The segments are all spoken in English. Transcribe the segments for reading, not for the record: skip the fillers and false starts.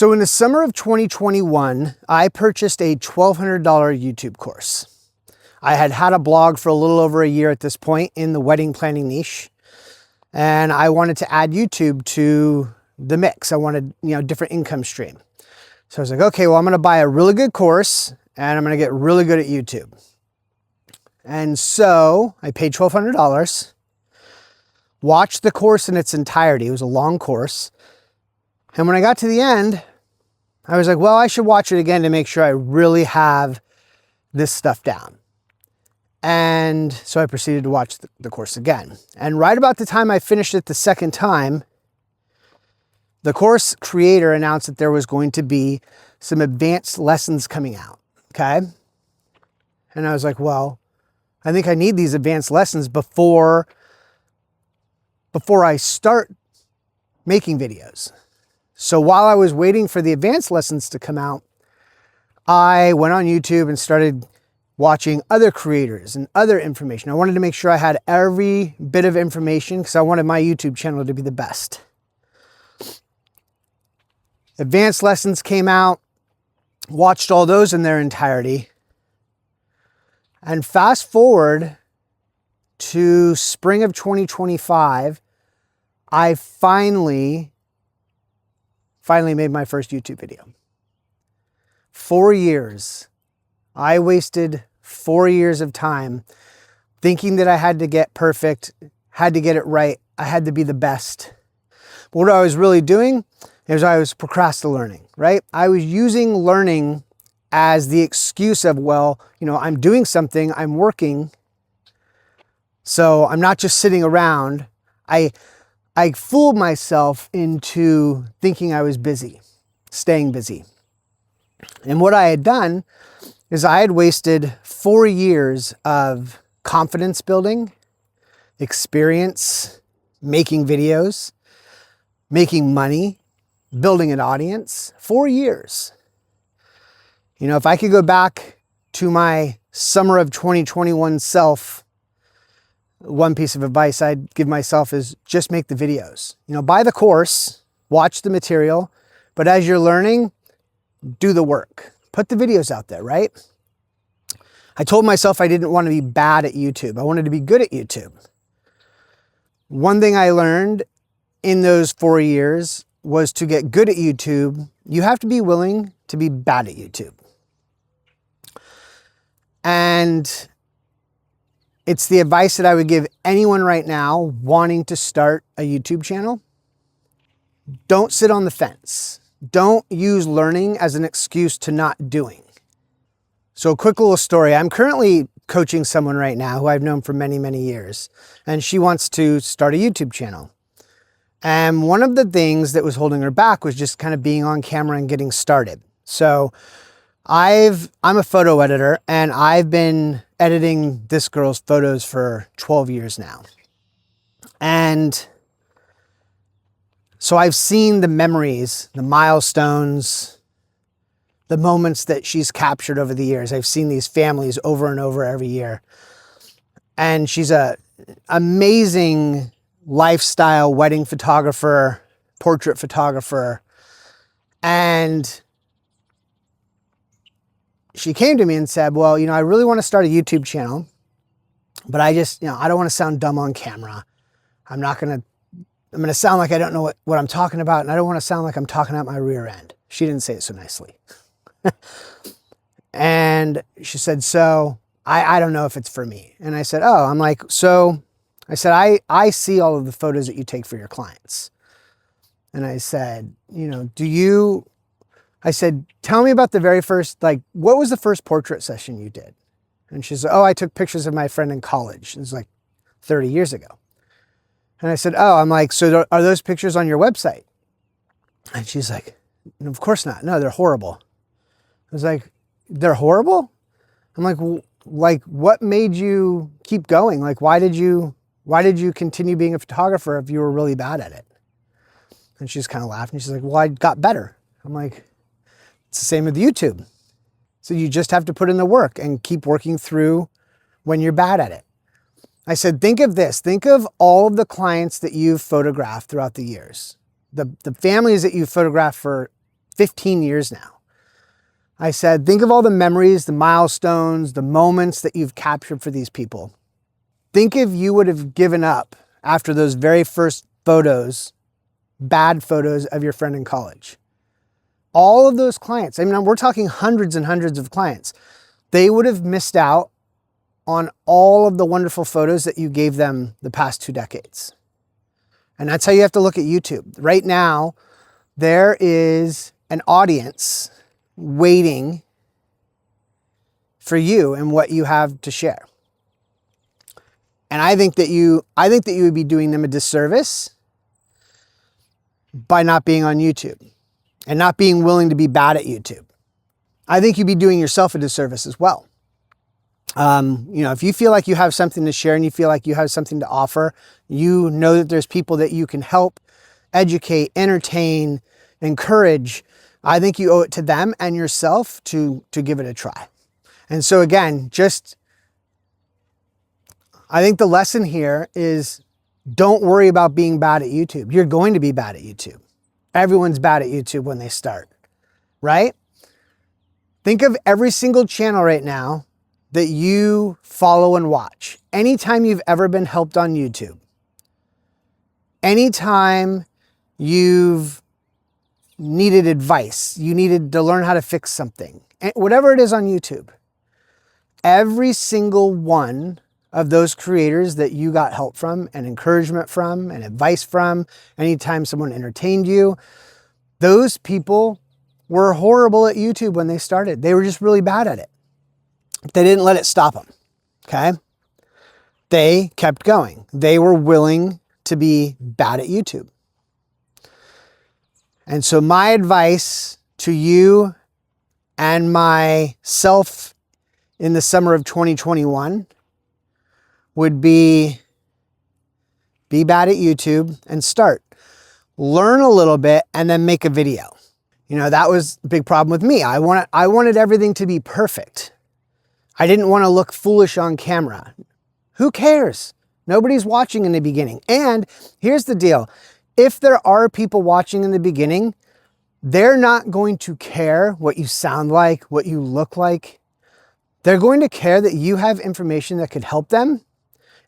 So in the summer of 2021, I purchased a $1,200 YouTube course. I had had a blog for a little over a year at this point in the wedding planning niche, and I wanted to add YouTube to the mix. I wanted, different income stream. So I was like, okay, well, I'm gonna buy a really good course and I'm gonna get really good at YouTube. And so I paid $1,200, watched the course in its entirety. It was a long course. And when I got to the end, I was like, well, I should watch it again to make sure I really have this stuff down. And so I proceeded to watch the course again. And right about the time I finished it the second time, the course creator announced that there was going to be some advanced lessons coming out, okay? And I was like, well, I think I need these advanced lessons before I start making videos. So while I was waiting for the advanced lessons to come out, I went on YouTube and started watching other creators and other information. I wanted to make sure I had every bit of information because I wanted my YouTube channel to be the best. Advanced lessons came out, watched all those in their entirety. And fast forward to spring of 2025, I finally made my first YouTube video. 4 years. I wasted 4 years of time thinking that I had to get perfect, had to get it right, I had to be the best. But what I was really doing is I was procrastinating, right? I was using learning as the excuse of, well, I'm doing something, I'm working, so I'm not just sitting around. I fooled myself into thinking I was busy, staying busy. And what I had done is I had wasted 4 years of confidence building, experience, making videos, making money, building an audience. 4 years. If I could go back to my summer of 2021 self, one piece of advice I'd give myself is just make the videos. Buy the course, watch the material, but as you're learning, do the work. Put the videos out there, right? I told myself I didn't want to be bad at YouTube. I wanted to be good at YouTube. One thing I learned in those 4 years was to get good at YouTube, you have to be willing to be bad at YouTube. And it's the advice that I would give anyone right now wanting to start a YouTube channel. Don't sit on the fence. Don't use learning as an excuse to not doing. So a quick little story. I'm currently coaching someone right now who I've known for many, many years, and she wants to start a YouTube channel. And one of the things that was holding her back was just kind of being on camera and getting started. So I'm a photo editor, and I've been editing this girl's photos for 12 years now. And so I've seen the memories, the milestones, the moments that she's captured over the years. I've seen these families over and over every year. And she's an amazing lifestyle wedding photographer, portrait photographer. And she came to me and said, well, I really want to start a YouTube channel, but I just, I don't want to sound dumb on camera. I'm going to sound like I don't know what I'm talking about, and I don't want to sound like I'm talking out my rear end. She didn't say it so nicely. And she said, so I don't know if it's for me. And I said, I see all of the photos that you take for your clients. And I said, I said, tell me about the very first, what was the first portrait session you did? And she said, oh, I took pictures of my friend in college. It was 30 years ago. And I said, so are those pictures on your website? And she's like, of course not. No, they're horrible. I was like, they're horrible? I'm like, what made you keep going? Why did you continue being a photographer if you were really bad at it? And she's kind of laughing. She's like, well, I got better. I'm like, it's the same with YouTube. So you just have to put in the work and keep working through when you're bad at it. I said, think of this. Think of all of the clients that you've photographed throughout the years. The families that you've photographed for 15 years now. I said, think of all the memories, the milestones, the moments that you've captured for these people. Think if you would have given up after those very first photos, bad photos of your friend in college. All of those clients, I mean, we're talking hundreds and hundreds of clients. They would have missed out on all of the wonderful photos that you gave them the past 2 decades. And that's how you have to look at YouTube. Right now, there is an audience waiting for you and what you have to share. And I think that you would be doing them a disservice by not being on YouTube and not being willing to be bad at YouTube. I think you'd be doing yourself a disservice as well. If you feel like you have something to share and you feel like you have something to offer, you know that there's people that you can help, educate, entertain, encourage. I think you owe it to them and yourself to give it a try. And so again, I think the lesson here is don't worry about being bad at YouTube. You're going to be bad at YouTube. Everyone's bad at YouTube when they start, right? Think of every single channel right now that you follow and watch. Anytime you've ever been helped on YouTube, anytime you've needed advice, you needed to learn how to fix something, whatever it is on YouTube, every single one of those creators that you got help from and encouragement from and advice from, anytime someone entertained you, those people were horrible at YouTube when they started. They were just really bad at it. They didn't let it stop them, okay? They kept going. They were willing to be bad at YouTube. And so my advice to you and myself in the summer of 2021 would be bad at YouTube and start. Learn a little bit and then make a video. That was a big problem with me. I wanted everything to be perfect. I didn't want to look foolish on camera. Who cares? Nobody's watching in the beginning. And here's the deal. If there are people watching in the beginning, they're not going to care what you sound like, what you look like. They're going to care that you have information that could help them,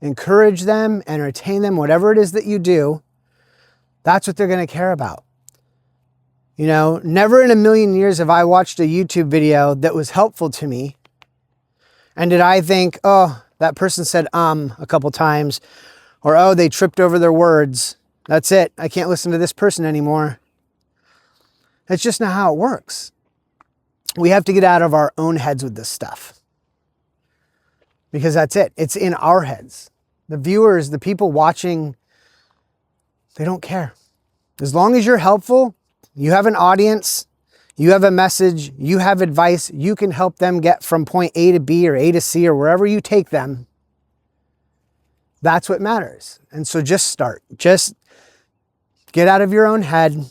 encourage them, entertain them, whatever it is that you do. That's what they're going to care about. Never in a million years have I watched a YouTube video that was helpful to me. And did I think, oh, that person said a couple times, or oh, they tripped over their words. That's it. I can't listen to this person anymore. That's just not how it works. We have to get out of our own heads with this stuff. Because that's it. It's in our heads. The viewers, the people watching, they don't care. As long as you're helpful, you have an audience, you have a message, you have advice, you can help them get from point A to B or A to C or wherever you take them. That's what matters. And so just start. Just get out of your own head,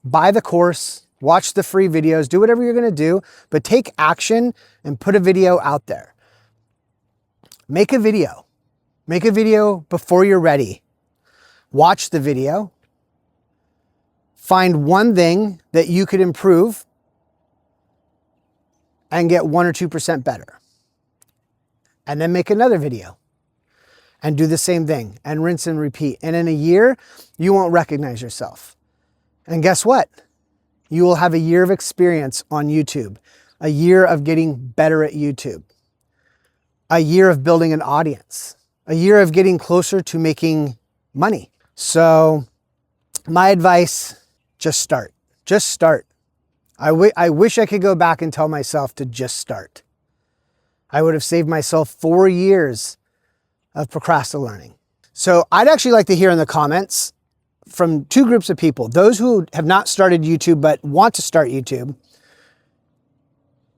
buy the course, watch the free videos, do whatever you're going to do, but take action and put a video out there. Make a video. Make a video before you're ready. Watch the video. Find one thing that you could improve and get 1 or 2% better. And then make another video and do the same thing and rinse and repeat. And in a year, you won't recognize yourself. And guess what? You will have a year of experience on YouTube, a year of getting better at YouTube, a year of building an audience, a year of getting closer to making money. So my advice, just start. Just start. I wish I could go back and tell myself to just start. I would have saved myself 4 years of procrastinating. So I'd actually like to hear in the comments from 2 groups of people, those who have not started YouTube but want to start YouTube.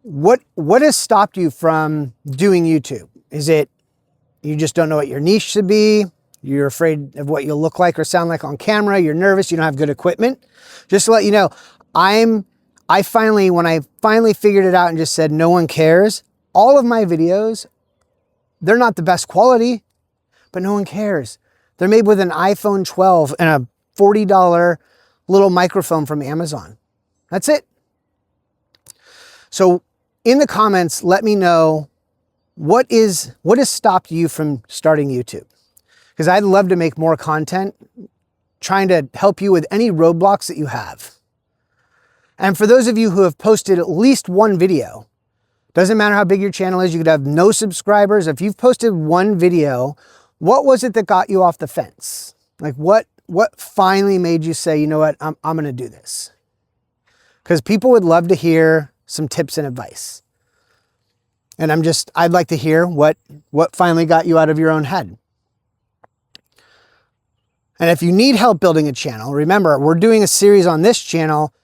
What has stopped you from doing YouTube? Is it you just don't know what your niche should be? You're afraid of what you'll look like or sound like on camera. You're nervous. You don't have good equipment. Just to let you know, when I finally figured it out and just said, no one cares. All of my videos, they're not the best quality, but no one cares. They're made with an iPhone 12 and a $40 little microphone from Amazon. That's it. So in the comments, let me know what has stopped you from starting YouTube? Because I'd love to make more content trying to help you with any roadblocks that you have. And for those of you who have posted at least one video, doesn't matter how big your channel is, you could have no subscribers. If you've posted one video, what was it that got you off the fence? Like what finally made you say, you know what, I'm going to do this? Because people would love to hear some tips and advice. And I'd like to hear what finally got you out of your own head. And if you need help building a channel, remember, we're doing a series on this channel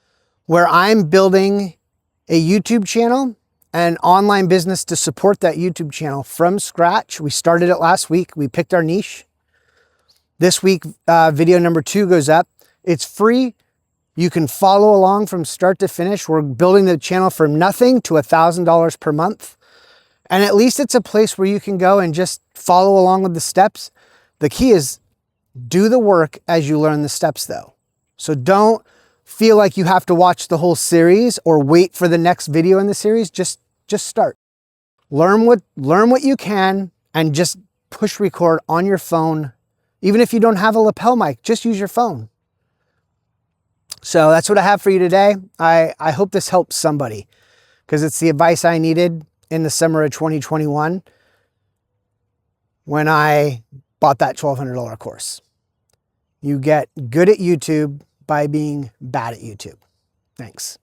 where I'm building a YouTube channel and online business to support that YouTube channel from scratch. We started it last week. We picked our niche. This week, video number 2 goes up. It's free. You can follow along from start to finish. We're building the channel from nothing to $1,000 per month. And at least it's a place where you can go and just follow along with the steps. The key is do the work as you learn the steps though. So don't feel like you have to watch the whole series or wait for the next video in the series. Just start. Learn what you can and just push record on your phone. Even if you don't have a lapel mic, just use your phone. So that's what I have for you today. I hope this helps somebody because it's the advice I needed in the summer of 2021 when I bought that $1,200 course. You get good at YouTube by being bad at YouTube. Thanks.